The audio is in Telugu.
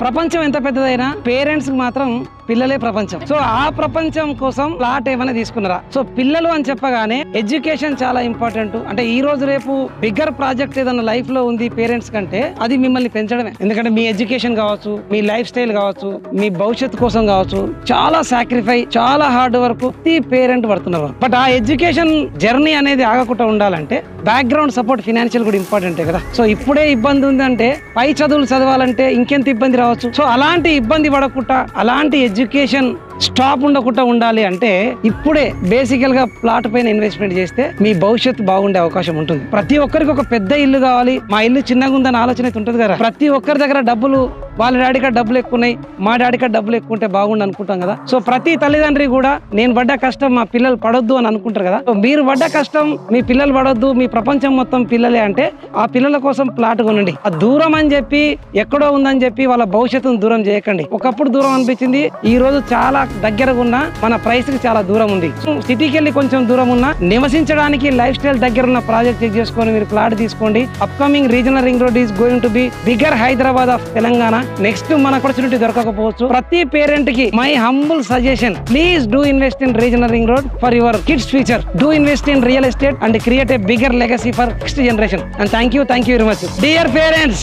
ప్రపంచం ఎంత పెద్దదైనా పేరెంట్స్ మాత్రం పిల్లలే ప్రపంచం. సో ఆ ప్రపంచం కోసం ప్లాట్ ఏమైనా తీసుకున్నారా? సో పిల్లలు అని చెప్పగానే ఎడ్యుకేషన్ చాలా ఇంపార్టెంట్. అంటే ఈ రోజు రేపు బిగ్గర్ ప్రాజెక్ట్ ఏదైనా లైఫ్ లో ఉంది పేరెంట్స్ కంటే అది మిమ్మల్ని పెంచడమే. ఎందుకంటే మీ ఎడ్యుకేషన్ కావచ్చు, మీ లైఫ్ స్టైల్ కావచ్చు, మీ భవిష్యత్తు కోసం కావచ్చు, చాలా సాక్రిఫై, చాలా హార్డ్ వర్క్ ప్రతి పేరెంట్ పడుతున్నారు. బట్ ఆ ఎడ్యుకేషన్ జర్నీ అనేది ఆగకుండా ఉండాలంటే బ్యాక్గ్రౌండ్ సపోర్ట్ ఫినాన్షియల్ కూడా ఇంపార్టెంటే కదా. సో ఇప్పుడే ఇబ్బంది ఉందంటే పై చదువులు చదవాలంటే ఇంకెంత ఇబ్బంది రావచ్చు. సో అలాంటి ఇబ్బంది పడకుండా, అలాంటి ఎడ్యుకేషన్ స్టాప్ ఉండకుండా ఉండాలి అంటే ఇప్పుడే బేసికల్ గా ప్లాట్ పైన ఇన్వెస్ట్మెంట్ చేస్తే మీ భవిష్యత్తు బాగుండే అవకాశం ఉంటుంది. ప్రతి ఒక్కరికి ఒక పెద్ద ఇల్లు కావాలి, మా ఇల్లు చిన్నగా ఉందని ఆలోచన అయితే ఉంటుంది కదా. ప్రతి ఒక్కరి దగ్గర డబ్బులు, వాళ్ళ డాడీ కాడ డబ్బులు ఎక్కువ ఉన్నాయి, మా డాడీ కాడ డబ్బులు ఎక్కువ ఉంటే బాగుండు అనుకుంటాం కదా. సో ప్రతి తల్లిదండ్రి కూడా నేను పడ్డ కష్టం మా పిల్లలు పడొద్దు అని అనుకుంటారు కదా. సో మీరు పడ్డ కష్టం మీ పిల్లలు పడొద్దు, మీ ప్రపంచం మొత్తం పిల్లలే అంటే ఆ పిల్లల కోసం ప్లాట్ కొనండి. ఆ దూరం అని చెప్పి ఎక్కడో ఉందని చెప్పి వాళ్ళ భవిష్యత్తును దూరం చేయకండి. ఒకప్పుడు దూరం అనిపించింది, ఈ రోజు చాలా దగ్గరగా ఉన్న మన ప్రైస్ కి చాలా దూరం ఉంది. సిటీకి వెళ్ళి కొంచెం దూరం ఉన్న నివసించడానికి లైఫ్ స్టైల్ దగ్గర ఉన్న ప్రాజెక్ట్ చెక్ చేసుకొని మీరు ప్లాట్ తీసుకోండి. Upcoming regional ring road is going to be bigger Hyderabad of Telangana. Next మన ఆపర్చునిటీ దొరకకపోవచ్చు. ప్రతి పేరెంట్ కి my humble suggestion, please do invest in regional ring road for your kids future. Do invest in real estate and create a bigger legacy for next generation. And thank you very much. Dear parents,